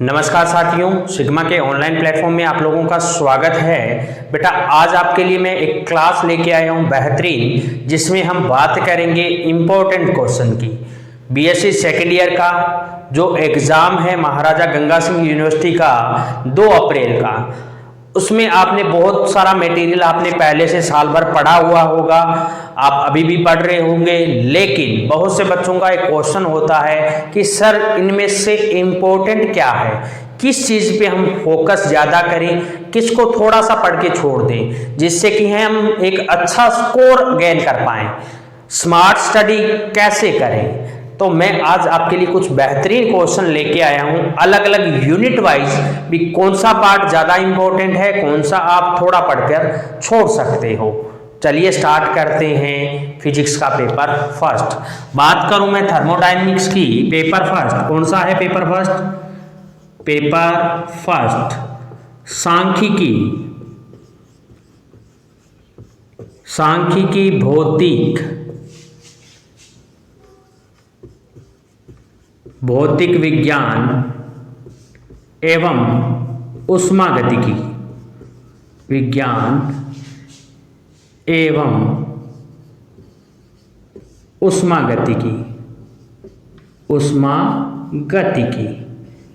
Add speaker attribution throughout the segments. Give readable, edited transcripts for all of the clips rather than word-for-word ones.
Speaker 1: नमस्कार साथियों, सिग्मा के ऑनलाइन प्लेटफॉर्म में आप लोगों का स्वागत है। बेटा आज आपके लिए मैं एक क्लास लेके आया हूँ बेहतरीन, जिसमें हम बात करेंगे इम्पोर्टेंट क्वेश्चन की। बीएससी सेकेंड ईयर का जो एग्ज़ाम है महाराजा गंगा सिंह यूनिवर्सिटी का 2 अप्रैल का, उसमें आपने बहुत सारा मटेरियल आपने पहले से साल भर पढ़ा हुआ होगा, आप अभी भी पढ़ रहे होंगे। लेकिन बहुत से बच्चों का एक क्वेश्चन होता है कि सर इनमें से इम्पोर्टेंट क्या है, किस चीज़ पे हम फोकस ज़्यादा करें, किसको थोड़ा सा पढ़ के छोड़ दें, जिससे कि हम एक अच्छा स्कोर गेन कर पाएँ। स्मार्ट स्टडी कैसे करें, तो मैं आज आपके लिए कुछ बेहतरीन क्वेश्चन लेके आया हूं। अलग अलग यूनिट वाइज भी कौन सा पार्ट ज़्यादा इंपॉर्टेंट है, कौन सा आप थोड़ा पढ़कर छोड़ सकते हो। चलिए स्टार्ट करते हैं फिजिक्स का पेपर फर्स्ट। बात करूं मैं थर्मोडायनेमिक्स की, पेपर फर्स्ट कौन सा है? पेपर फर्स्ट सांख्यिकी भौतिक विज्ञान एवं ऊष्मागतिकी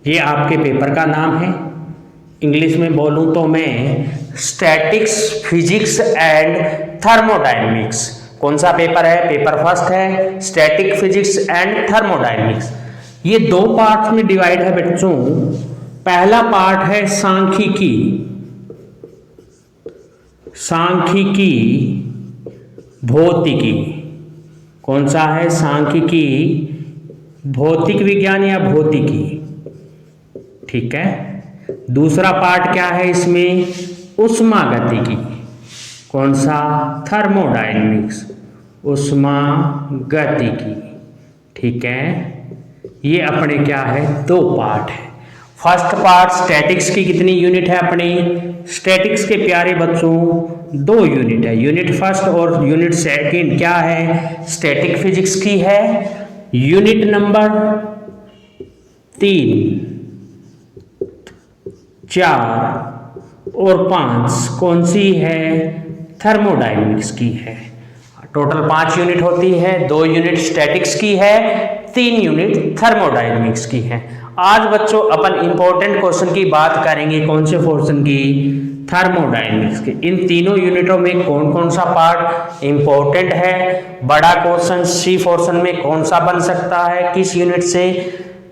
Speaker 1: ये आपके पेपर का नाम है। इंग्लिश में बोलूं तो मैं स्टैटिक्स, फिजिक्स एंड थर्मोडायनेमिक्स। कौन सा पेपर है? पेपर फर्स्ट है, स्टैटिक, फिजिक्स एंड थर्मोडायनेमिक्स। ये 2 पार्ट्स में डिवाइड है बच्चों। पहला पार्ट है सांख्यिकी भौतिकी। कौन सा है? सांख्यिकी भौतिक विज्ञान या भौतिकी, ठीक है। दूसरा पार्ट क्या है इसमें? ऊष्मागतिकी। कौन सा? थर्मोडायनेमिक्स, ऊष्मागतिकी, ठीक है। ये अपने क्या है? 2 पार्ट है। फर्स्ट पार्ट स्टैटिक्स की कितनी यूनिट है अपनी? स्टैटिक्स के प्यारे बच्चों 2 यूनिट है। यूनिट फर्स्ट और यूनिट सेकंड क्या है? स्टैटिक फिजिक्स की है। यूनिट नंबर 3, 4 और 5 कौन सी है? थर्मोडायनेमिक्स की है। टोटल 5 यूनिट होती है। 2 यूनिट स्टैटिक्स की है, 3 यूनिट थर्मोडायनेमिक्स की है। आज बच्चों अपन इंपॉर्टेंट क्वेश्चन की बात करेंगे। कौन से पोर्शन की? थर्मोडायनेमिक्स के। इन तीनों यूनिटों में कौन कौन सा पार्ट इंपॉर्टेंट है, बड़ा क्वेश्चन सी पोर्शन में कौन सा बन सकता है, किस यूनिट से,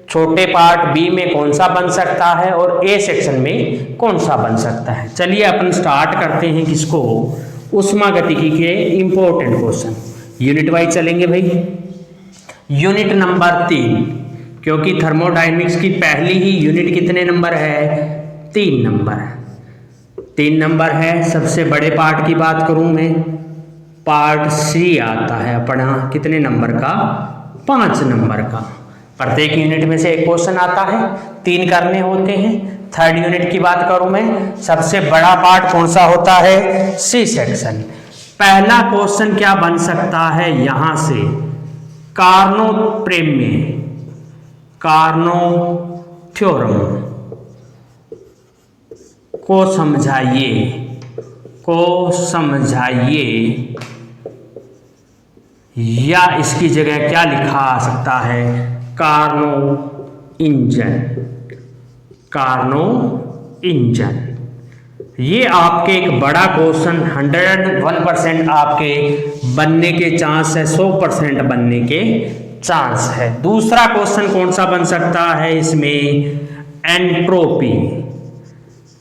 Speaker 1: छोटे पार्ट बी में कौन सा बन सकता है और ए सेक्शन में कौन सा बन सकता है। चलिए अपन स्टार्ट करते हैं किसको? ऊष्मागतिकी के इंपॉर्टेंट क्वेश्चन। यूनिट वाइज चलेंगे भाई। यूनिट नंबर 3, क्योंकि थर्मोडायनेमिक्स की पहली ही यूनिट कितने नंबर है? 3 नंबर है। सबसे बड़े पार्ट की बात करूं मैं, पार्ट सी आता है अपना कितने नंबर का? 5 नंबर का। प्रत्येक यूनिट में से एक क्वेश्चन आता है, 3 करने होते हैं। थर्ड यूनिट की बात करूं मैं, सबसे बड़ा पार्ट कौन सा होता है? C section. पहला क्वेश्चन क्या बन सकता है यहां से? कार्नो थ्योरम को समझाइए या इसकी जगह क्या लिखा आ सकता है? Carnot engine. ये आपके एक बड़ा क्वेश्चन 101% आपके बनने के चांस है, 100% बनने के चांस है। दूसरा क्वेश्चन कौन सा बन सकता है इसमें? एंट्रोपी।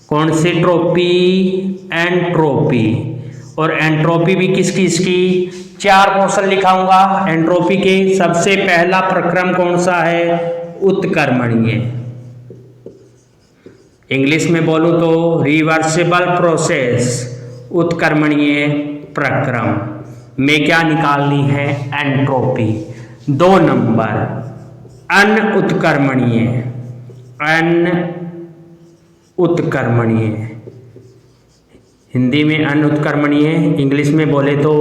Speaker 1: कौन सी ट्रोपी? एंट्रोपी। और एंट्रोपी भी किसकी? 4 क्वेश्चन लिखाऊंगा एंट्रोपी के। सबसे पहला प्रक्रम कौन सा है? उत्क्रमणीय। इंग्लिश में बोलूं तो रिवर्सिबल प्रोसेस, उत्क्रमणीय प्रक्रम में क्या निकालनी है? एंट्रोपी। 2 नंबर उत्क्रमणीय, हिंदी में अनुत्क्रमणीय, इंग्लिश में बोले तो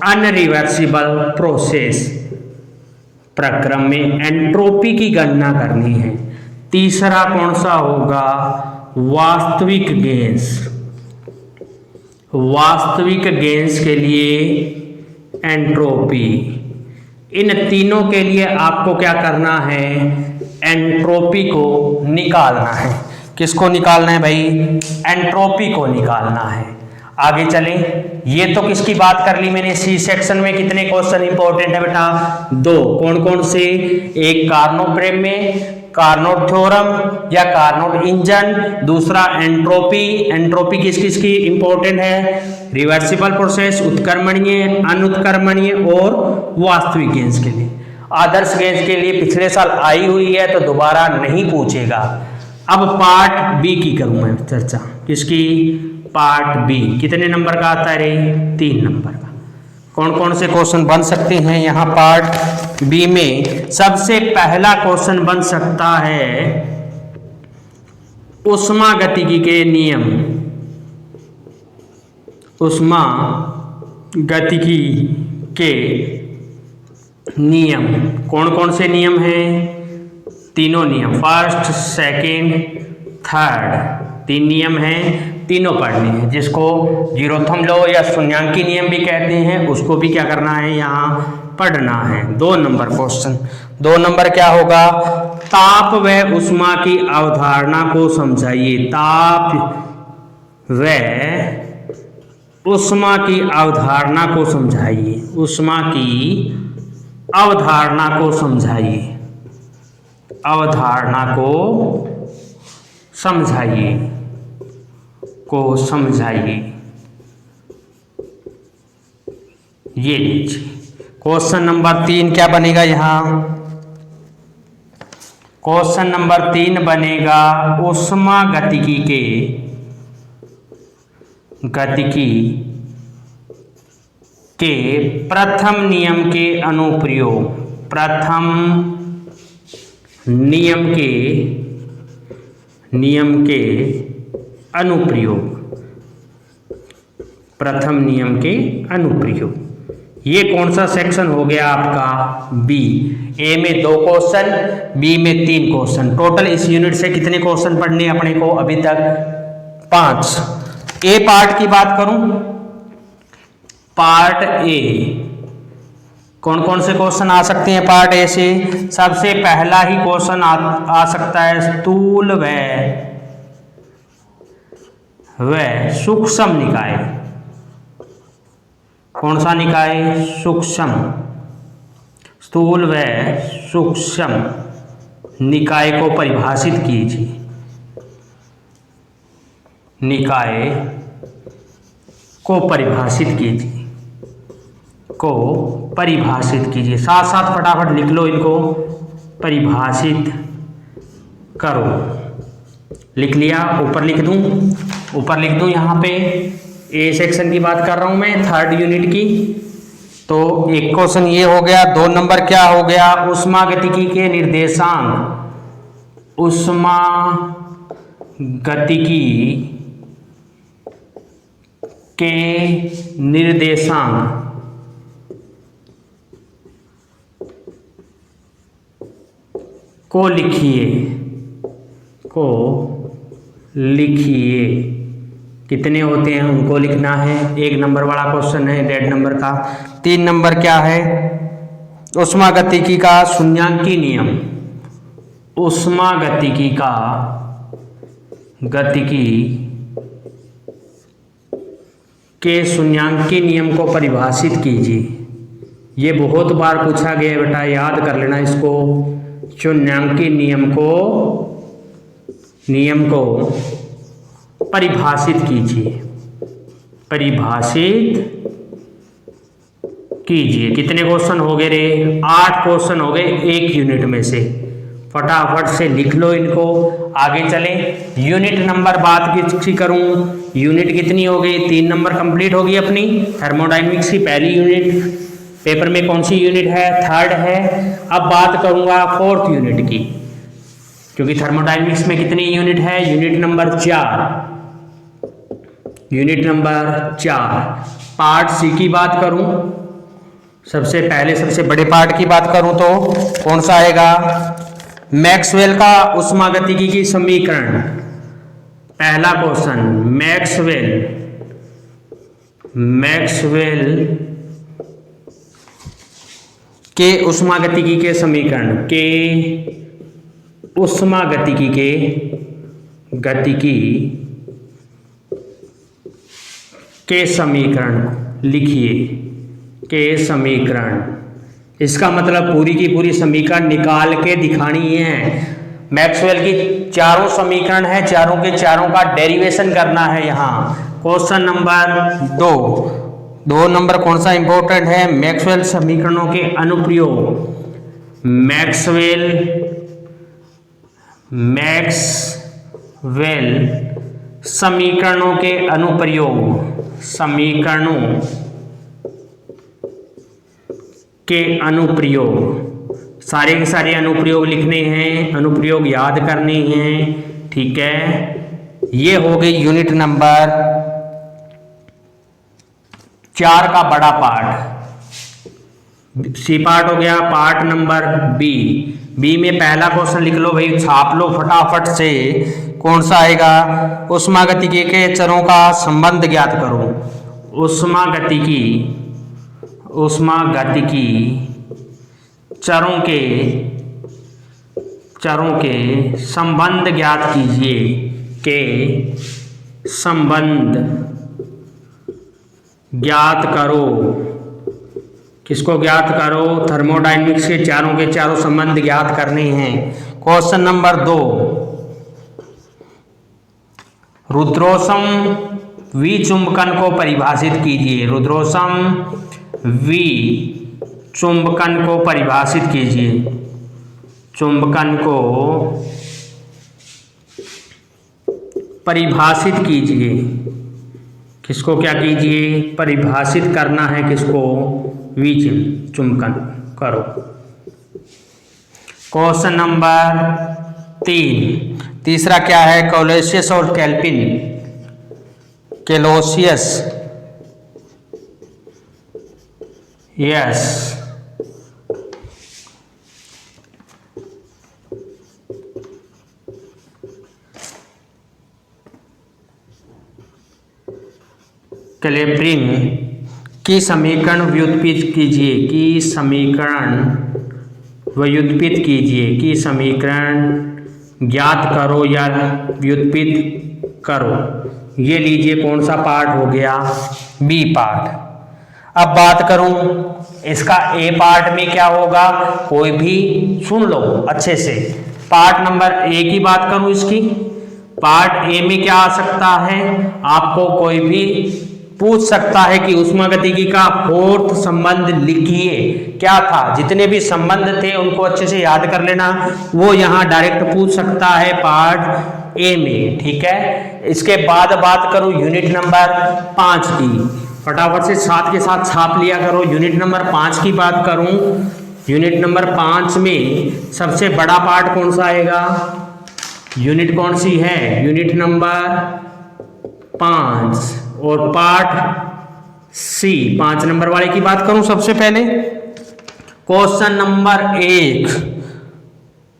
Speaker 1: अनरिवर्सिबल प्रोसेस प्रक्रम में एंट्रोपी की गणना करनी है। तीसरा कौन सा होगा, वास्तविक गैस। वास्तविक गैस के लिए एंट्रोपी। इन तीनों के लिए आपको क्या करना है, एंट्रोपी को निकालना है। किसको निकालना है भाई, एंट्रोपी को निकालना है। आगे चलें, ये तो किसकी बात कर ली मैंने, सी सेक्शन में कितने क्वेश्चन इंपॉर्टेंट है बेटा, 2। कौन कौन से, एक कार्नोट में कार्नोट थ्योरम या कार्नोट इंजन, दूसरा एंट्रोपी। एंट्रोपी किस किस की इंपॉर्टेंट है, रिवर्सिबल प्रोसेस, उत्क्रमणीय, अनुत्क्रमणीय और वास्तविक गैस के लिए। आदर्श गैस के लिए पिछले साल आई हुई है तो दोबारा नहीं पूछेगा। अब पार्ट बी की करूं मैं चर्चा, किसकी, पार्ट बी। कितने नंबर का आता है रे, 3 नंबर का। कौन कौन से क्वेश्चन बन सकते हैं यहाँ पार्ट बी में। सबसे पहला क्वेश्चन बन सकता है ऊष्मागतिकी के नियम। ऊष्मागतिकी के नियम, कौन कौन से नियम हैं, तीनों नियम, फर्स्ट, सेकेंड, थर्ड, 3 नियम हैं, तीनों पढ़ने हैं। जिसको जीरोथम लॉ या शून्यांकी नियम भी कहते हैं, उसको भी क्या करना है, यहाँ पढ़ना है। 2 नंबर क्वेश्चन। 2 नंबर क्या होगा, ताप व ऊष्मा की अवधारणा को समझाइए। ताप व ऊष्मा की अवधारणा को समझाइए। ऊष्मा की अवधारणा को समझाइए। अवधारणा को समझाइए, को समझाइए। ये लीजिए क्वेश्चन नंबर 3 क्या बनेगा यहाँ, क्वेश्चन नंबर 3 बनेगा ऊष्मागतिकी के प्रथम नियम के अनुप्रयोग। प्रथम नियम के अनुप्रयोग। प्रथम नियम के अनुप्रयोग, ये कौन सा सेक्शन हो गया आपका, बी। ए में 2 क्वेश्चन, बी में 3 क्वेश्चन। टोटल इस यूनिट से कितने क्वेश्चन पढ़ने अपने को अभी तक, 5। ए पार्ट की बात करूं, पार्ट ए कौन कौन से क्वेश्चन आ सकते हैं पार्ट ए से। सबसे पहला ही क्वेश्चन आ सकता है स्थूल व सूक्ष्म निकाय। कौन सा निकाय, सूक्ष्म। स्थूल व सूक्ष्म निकाय को परिभाषित कीजिए। निकाय को परिभाषित कीजिए, को परिभाषित कीजिए। साथ साथ फटाफट लिख लो इनको, परिभाषित करो। लिख लिया, ऊपर लिख दूं, यहाँ पे ए सेक्शन की बात कर रहा हूं मैं, 3rd यूनिट की। तो एक क्वेश्चन ये हो गया। 2 नंबर क्या हो गया, ऊष्मागतिकी के निर्देशांक। ऊष्मागतिकी के निर्देशांक को लिखिए। कितने होते हैं उनको लिखना है। 1 नंबर वाला क्वेश्चन है 1.5 नंबर का। 3 नंबर क्या है, ऊष्मागतिकी का शून्यांकी नियम। ऊष्मागतिकी का के शून्यांकी नियम को परिभाषित कीजिए। ये बहुत बार पूछा गया है बेटा, याद कर लेना इसको। शून्यांकी नियम को परिभाषित कीजिए। कितने क्वेश्चन हो गए रे, 8 क्वेश्चन हो गए 1 यूनिट में से। फटाफट से लिख लो इनको। आगे चलें, यूनिट नंबर बात की करूं, यूनिट कितनी हो गई, 3 नंबर कंप्लीट होगी अपनी। थर्मोडायनेमिक्स की पहली यूनिट, पेपर में कौन सी यूनिट है, 3rd है। अब बात करूंगा 4th यूनिट की, क्योंकि थर्मोडायनेमिक्स में कितनी यूनिट है, यूनिट नंबर 4। पार्ट सी की बात करूं, सबसे पहले सबसे बड़े पार्ट की बात करूं तो कौन सा आएगा, मैक्सवेल का उष्मागतिकी की समीकरण। पहला क्वेश्चन, मैक्सवेल के उष्मागतिकी के समीकरण, के समीकरण लिखिए, के समीकरण। इसका मतलब पूरी की पूरी समीकरण निकाल के दिखानी है। मैक्सवेल की चारों समीकरण है, चारों के चारों का डेरिवेशन करना है। यहाँ क्वेश्चन नंबर 2 नंबर कौन सा इंपॉर्टेंट है? मैक्सवेल समीकरणों के अनुप्रयोग। मैक्सवेल समीकरणों के अनुप्रयोग, सारे के सारे अनुप्रयोग लिखने हैं, अनुप्रयोग याद करने हैं। ठीक है, ये हो गई यूनिट नंबर 4 का बड़ा पार्ट। सी पार्ट हो गया। पार्ट नंबर बी में पहला क्वेश्चन लिख लो भाई, छाप लो फटाफट से। कौन सा आएगा? उष्मागतिकी के चरों का संबंध ज्ञात करो। उष्मागतिकी चरों के संबंध ज्ञात कीजिए। के संबंध ज्ञात करो। किसको ज्ञात करो? थर्मोडायनेमिक्स के चारों संबंध ज्ञात करने हैं। क्वेश्चन नंबर 2, रुद्रोष्म विचुंबकन को परिभाषित कीजिए। रुद्रोष्म विचुंबकन को परिभाषित कीजिए। चुंबकन को परिभाषित कीजिए। किसको क्या कीजिए? परिभाषित करना है। किसको? विचुंबकन करो। क्वेश्चन नंबर 3, तीसरा क्या है? कैलोसियस और कैल्विन। कैलोसियस, यस, कैल्विन की समीकरण व्युत्पत्ति कीजिए। की समीकरण ज्ञात करो या व्युत्पत्ति करो। ये लीजिए कौन सा पार्ट हो गया? B part. अब बात करूं इसका ए पार्ट में क्या होगा? कोई भी सुन लो अच्छे से। पार्ट नंबर ए की बात करूं, इसकी पार्ट ए में क्या आ सकता है? आपको कोई भी पूछ सकता है कि उष्मागतिकी का 4th संबंध लिखिए। क्या था? जितने भी संबंध थे उनको अच्छे से याद कर लेना, वो यहाँ डायरेक्ट पूछ सकता है पार्ट ए में। ठीक है, इसके बाद बात करूं यूनिट नंबर 5 की। फटाफट से साथ के साथ छाप लिया करो। यूनिट नंबर 5 की बात करूं, यूनिट नंबर 5 में सबसे बड़ा पार्ट कौन सा आएगा? यूनिट कौन सी है? यूनिट नंबर 5 और पार्ट सी। 5 नंबर वाले की बात करूं सबसे पहले। क्वेश्चन नंबर 1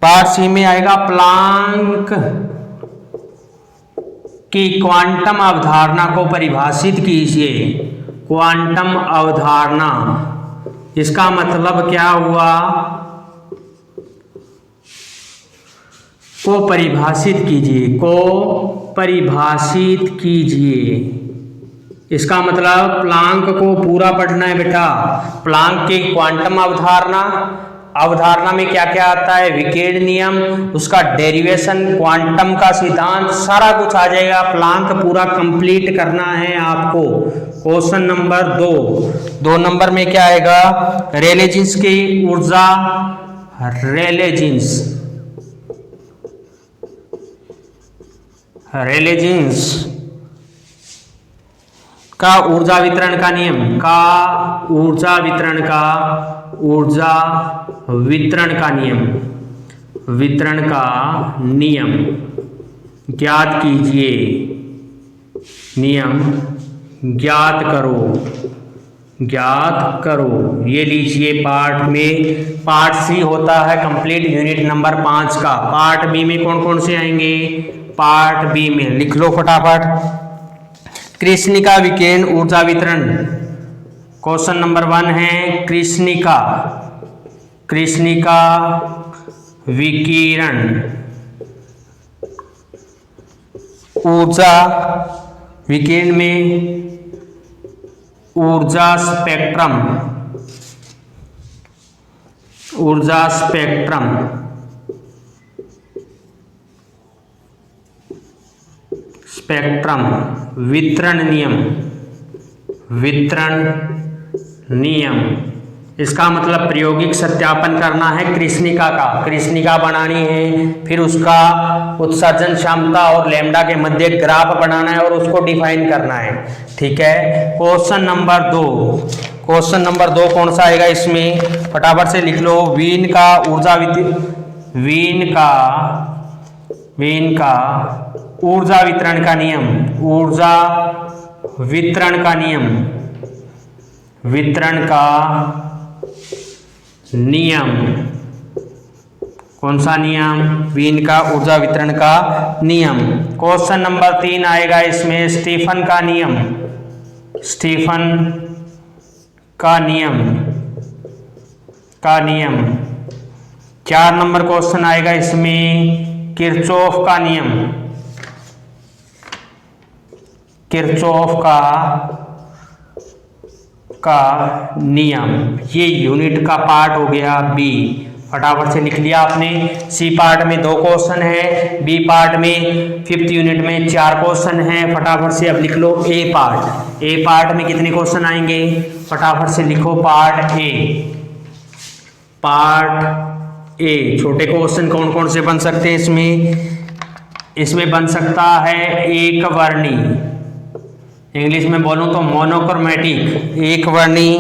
Speaker 1: पार्ट सी में आएगा, प्लांक की क्वांटम अवधारणा को परिभाषित कीजिए। क्वांटम अवधारणा, इसका मतलब क्या हुआ? को परिभाषित कीजिए। इसका मतलब प्लांक को पूरा पढ़ना है बेटा। प्लांक की क्वांटम अवधारणा में क्या क्या आता है? विकिरण नियम, उसका डेरिवेशन, क्वांटम का सिद्धांत, सारा कुछ आ जाएगा। प्लांक पूरा कंप्लीट करना है आपको। क्वेश्चन नंबर 2 नंबर में क्या आएगा? रेले जीन्स की ऊर्जा, रेले जीन्स का ऊर्जा वितरण का नियम, ऊर्जा वितरण का नियम ज्ञात कीजिए। नियम ज्ञात करो। ज्ञात करो। ये लीजिए पार्ट में, पार्ट सी होता है कंप्लीट यूनिट नंबर 5 का। पार्ट बी में कौन कौन से आएंगे? पार्ट बी में लिख लो फटाफट, कृष्णिका विकिरण ऊर्जा वितरण। क्वेश्चन नंबर 1 है कृष्णिका विकिरण ऊर्जा विकिरण में ऊर्जा स्पेक्ट्रम वितरण नियम। इसका मतलब प्रायोगिक सत्यापन करना है कृष्णिका का, कृष्णिका बनानी है, फिर उसका उत्सर्जन क्षमता और लैम्डा के मध्य ग्राफ बनाना है और उसको डिफाइन करना है। ठीक है। क्वेश्चन नंबर 2 कौन सा आएगा इसमें? फटाफट से लिख लो, वीन का ऊर्जा वितरण का नियम। कौन सा नियम? वीन का ऊर्जा वितरण का नियम। क्वेश्चन नंबर 3 आएगा इसमें स्टीफन का नियम। 4 नंबर क्वेश्चन आएगा इसमें किरचॉफ का नियम। ये यूनिट का पार्ट हो गया बी। फटाफट से लिख लिया आपने। सी पार्ट में 2 क्वेश्चन है, बी पार्ट में 5th यूनिट में 4 क्वेश्चन है। फटाफट से अब लिख लो ए पार्ट में कितने क्वेश्चन आएंगे? फटाफट से लिखो पार्ट ए। छोटे क्वेश्चन कौन कौन से बन सकते हैं इसमें बन सकता है एक वर्णी, इंग्लिश में बोलूं तो मोनोक्रोमेटिक, एक वर्णी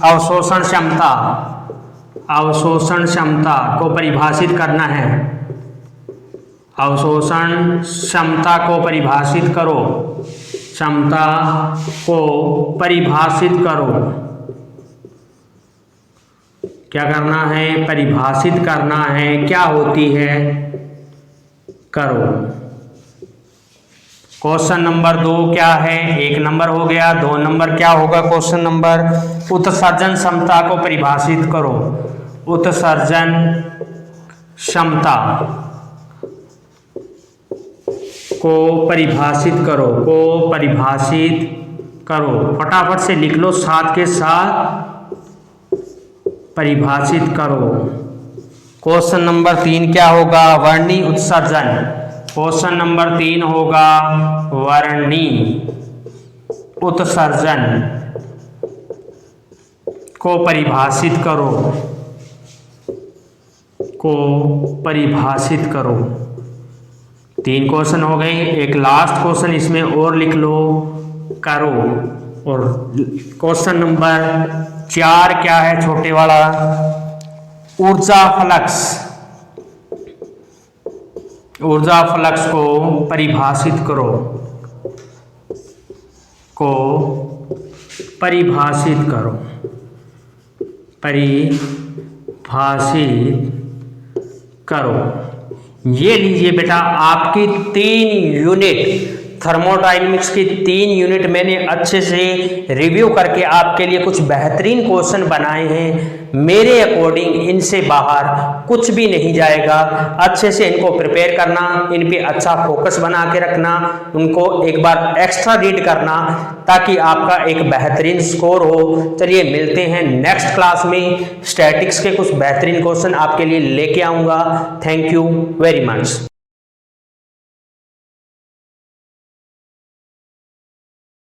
Speaker 1: अवशोषण क्षमता को परिभाषित करना है। अवशोषण क्षमता को परिभाषित करो। क्या करना है? परिभाषित करना है। क्या होती है? करो। क्वेश्चन नंबर 2 क्या है? 1 नंबर हो गया। 2 नंबर क्या होगा? क्वेश्चन नंबर उत्सर्जन क्षमता को परिभाषित करो। उत्सर्जन क्षमता को परिभाषित करो। फटाफट से लिख लो, साथ के साथ परिभाषित करो। क्वेश्चन नंबर 3 क्या होगा? वर्णी उत्सर्जन। क्वेश्चन नंबर 3 होगा वर्णी उत्सर्जन को परिभाषित करो। 3 क्वेश्चन हो गए। एक लास्ट क्वेश्चन इसमें और लिख लो, करो। और क्वेश्चन नंबर 4 क्या है? छोटे वाला, ऊर्जा फ्लक्स को परिभाषित करो। ये लीजिए बेटा, आपकी 3 यूनिट थर्मोडायनेमिक्स की 3 यूनिट मैंने अच्छे से रिव्यू करके आपके लिए कुछ बेहतरीन क्वेश्चन बनाए हैं। मेरे अकॉर्डिंग इनसे बाहर कुछ भी नहीं जाएगा। अच्छे से इनको प्रिपेयर करना, इन पे अच्छा फोकस बना के रखना, उनको एक बार एक्स्ट्रा रीड करना ताकि आपका एक बेहतरीन स्कोर हो। चलिए मिलते हैं नेक्स्ट क्लास में। स्टैटिक्स के कुछ बेहतरीन क्वेश्चन आपके लिए लेके आऊँगा। Thank you very much.